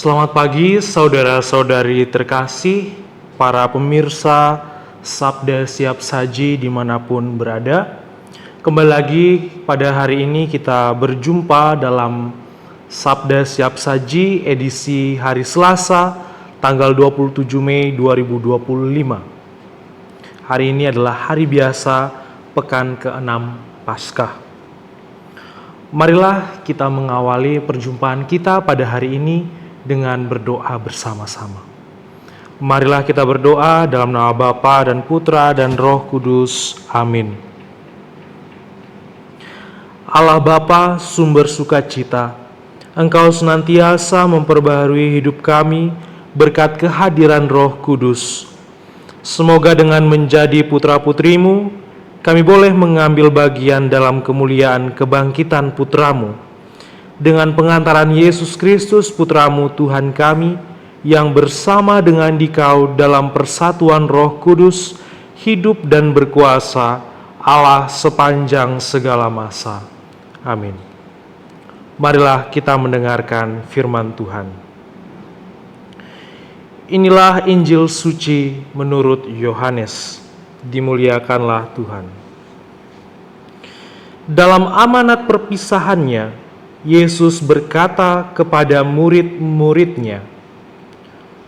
Selamat pagi saudara-saudari terkasih, para pemirsa Sabda Siap Saji dimanapun berada. Kembali lagi pada hari ini kita berjumpa dalam Sabda Siap Saji edisi hari Selasa tanggal 27 Mei 2025. Hari ini adalah hari biasa pekan ke-6 Paskah. Marilah kita mengawali perjumpaan kita pada hari ini dengan berdoa bersama-sama. Marilah kita berdoa dalam nama Bapa dan Putra dan Roh Kudus. Amin. Allah Bapa, sumber sukacita, Engkau senantiasa memperbaharui hidup kami berkat kehadiran Roh Kudus. Semoga dengan menjadi putra-putrimu, kami boleh mengambil bagian dalam kemuliaan kebangkitan Putramu. Dengan pengantaran Yesus Kristus Putramu Tuhan kami, yang bersama dengan Dikau dalam persatuan Roh Kudus, hidup dan berkuasa Allah sepanjang segala masa. Amin. Marilah kita mendengarkan firman Tuhan. Inilah Injil suci menurut Yohanes. Dimuliakanlah Tuhan. Dalam amanat perpisahannya, Yesus berkata kepada murid-muridnya,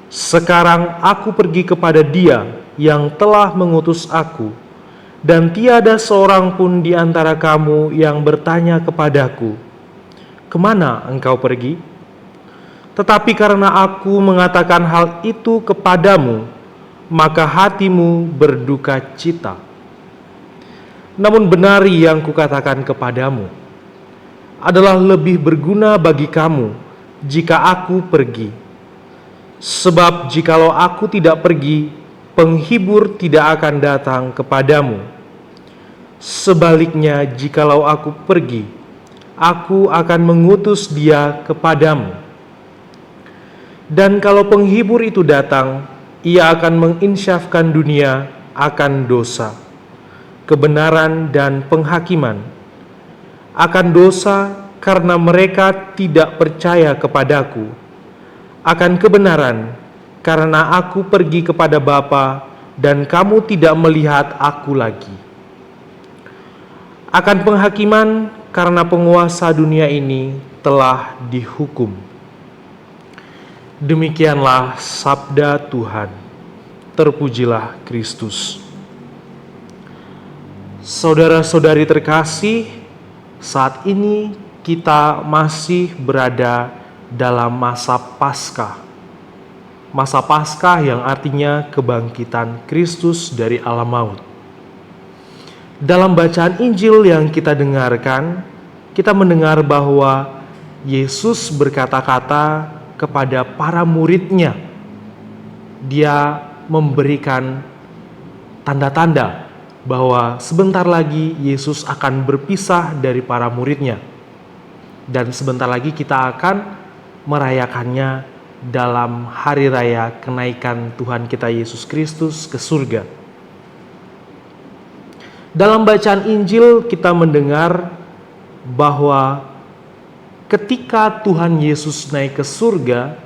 "Sekarang aku pergi kepada Dia yang telah mengutus aku, dan tiada seorang pun di antara kamu yang bertanya kepadaku, 'Kemana engkau pergi?' Tetapi karena aku mengatakan hal itu kepadamu, maka hatimu berduka cita. Namun benar yang kukatakan kepadamu adalah lebih berguna bagi kamu jika aku pergi. Sebab jikalau aku tidak pergi, penghibur tidak akan datang kepadamu. Sebaliknya, jikalau aku pergi, aku akan mengutus Dia kepadamu. Dan kalau penghibur itu datang, Ia akan menginsyafkan dunia akan dosa, kebenaran dan penghakiman. Akan dosa karena mereka tidak percaya kepadaku, akan kebenaran karena aku pergi kepada Bapa dan kamu tidak melihat aku lagi, akan penghakiman karena penguasa dunia ini telah dihukum." Demikianlah sabda Tuhan. Terpujilah Kristus. Saudara-saudari terkasih, saat ini kita masih berada dalam masa Paskah. Masa Paskah yang artinya kebangkitan Kristus dari alam maut. Dalam bacaan Injil yang kita dengarkan, kita mendengar bahwa Yesus berkata-kata kepada para murid-Nya. Dia memberikan tanda-tanda bahwa sebentar lagi Yesus akan berpisah dari para murid-Nya. Dan sebentar lagi kita akan merayakannya dalam hari raya kenaikan Tuhan kita Yesus Kristus ke surga. Dalam bacaan Injil kita mendengar bahwa ketika Tuhan Yesus naik ke surga,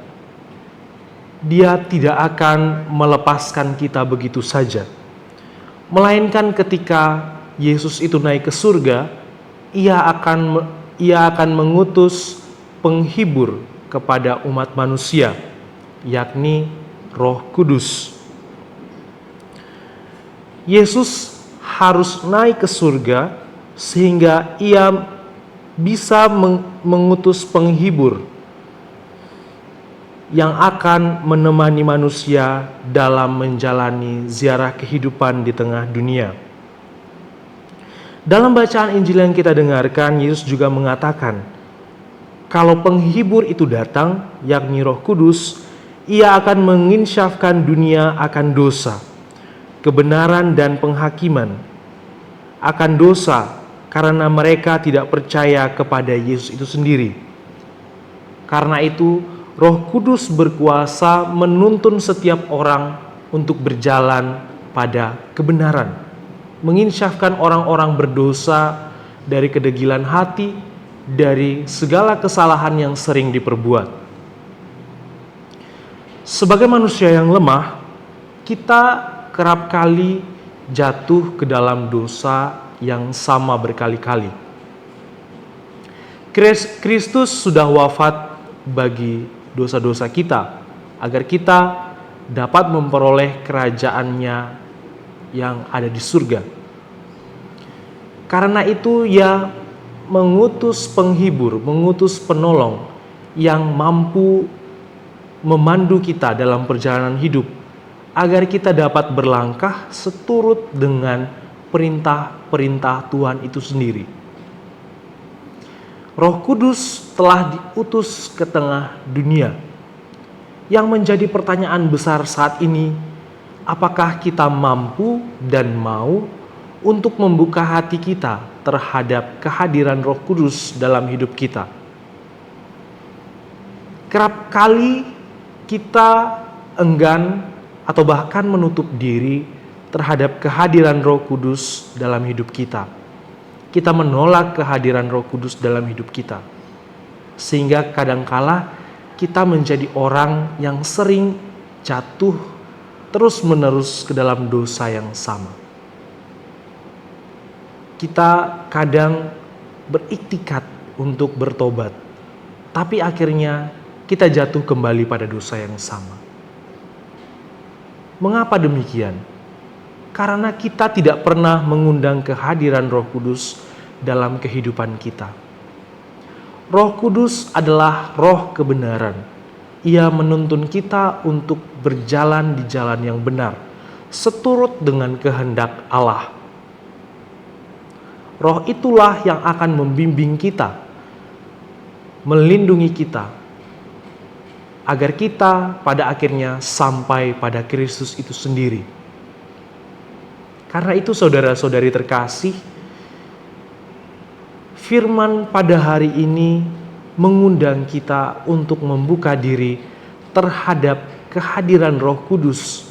Dia tidak akan melepaskan kita begitu saja. Melainkan ketika Yesus itu naik ke surga, Ia akan mengutus penghibur kepada umat manusia, yakni Roh Kudus. Yesus harus naik ke surga sehingga Ia bisa mengutus penghibur yang akan menemani manusia dalam menjalani ziarah kehidupan di tengah dunia. Dalam bacaan Injil yang kita dengarkan, Yesus juga mengatakan, kalau penghibur itu datang, yakni Roh Kudus, Ia akan menginsyafkan dunia akan dosa, kebenaran dan penghakiman. Akan dosa karena mereka tidak percaya kepada Yesus itu sendiri. Karena itu, Roh Kudus berkuasa menuntun setiap orang untuk berjalan pada kebenaran, menginsyafkan orang-orang berdosa dari kedegilan hati, dari segala kesalahan yang sering diperbuat. Sebagai manusia yang lemah, kita kerap kali jatuh ke dalam dosa yang sama berkali-kali. Kristus sudah wafat bagi dosa-dosa kita, agar kita dapat memperoleh kerajaannya yang ada di surga. Karena itu Ia mengutus penghibur, mengutus penolong yang mampu memandu kita dalam perjalanan hidup, agar kita dapat berlangkah seturut dengan perintah-perintah Tuhan itu sendiri. Roh Kudus telah diutus ke tengah dunia. Yang menjadi pertanyaan besar saat ini, apakah kita mampu dan mau untuk membuka hati kita terhadap kehadiran Roh Kudus dalam hidup kita? Kerap kali kita enggan atau bahkan menutup diri terhadap kehadiran Roh Kudus dalam hidup kita. Kita menolak kehadiran Roh Kudus dalam hidup kita, sehingga kadangkala kita menjadi orang yang sering jatuh terus-menerus ke dalam dosa yang sama. Kita kadang beriktikad untuk bertobat, tapi akhirnya kita jatuh kembali pada dosa yang sama. Mengapa demikian? Karena kita tidak pernah mengundang kehadiran Roh Kudus dalam kehidupan kita. Roh Kudus adalah roh kebenaran. Ia menuntun kita untuk berjalan di jalan yang benar, seturut dengan kehendak Allah. Roh itulah yang akan membimbing kita, melindungi kita, agar kita pada akhirnya sampai pada Kristus itu sendiri. Karena itu saudara-saudari terkasih, firman pada hari ini mengundang kita untuk membuka diri terhadap kehadiran Roh Kudus.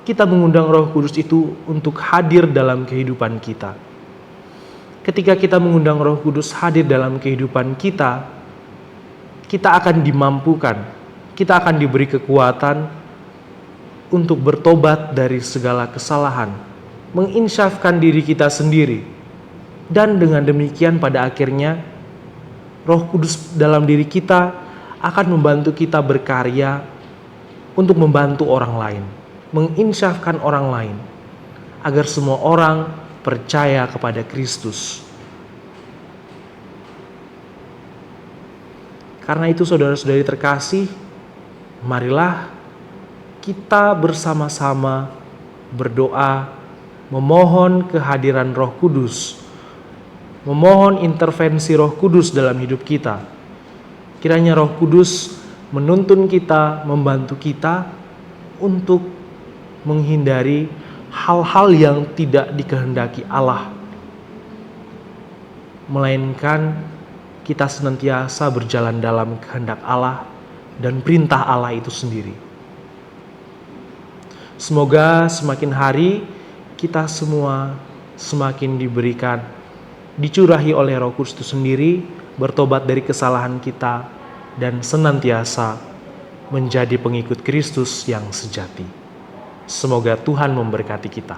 Kita mengundang Roh Kudus itu untuk hadir dalam kehidupan kita. Ketika kita mengundang Roh Kudus hadir dalam kehidupan kita, kita akan dimampukan, kita akan diberi kekuatan untuk bertobat dari segala kesalahan, menginsyafkan diri kita sendiri. Dan dengan demikian pada akhirnya Roh Kudus dalam diri kita akan membantu kita berkarya untuk membantu orang lain, menginsyafkan orang lain, agar semua orang percaya kepada Kristus. Karena itu saudara-saudari terkasih, marilah kita bersama-sama berdoa, memohon kehadiran Roh Kudus, memohon intervensi Roh Kudus dalam hidup kita. Kiranya Roh Kudus menuntun kita, membantu kita untuk menghindari hal-hal yang tidak dikehendaki Allah, melainkan kita senantiasa berjalan dalam kehendak Allah dan perintah Allah itu sendiri. Semoga semakin hari kita semua semakin dicurahi oleh Roh Kudus itu sendiri, bertobat dari kesalahan kita, dan senantiasa menjadi pengikut Kristus yang sejati. Semoga Tuhan memberkati kita.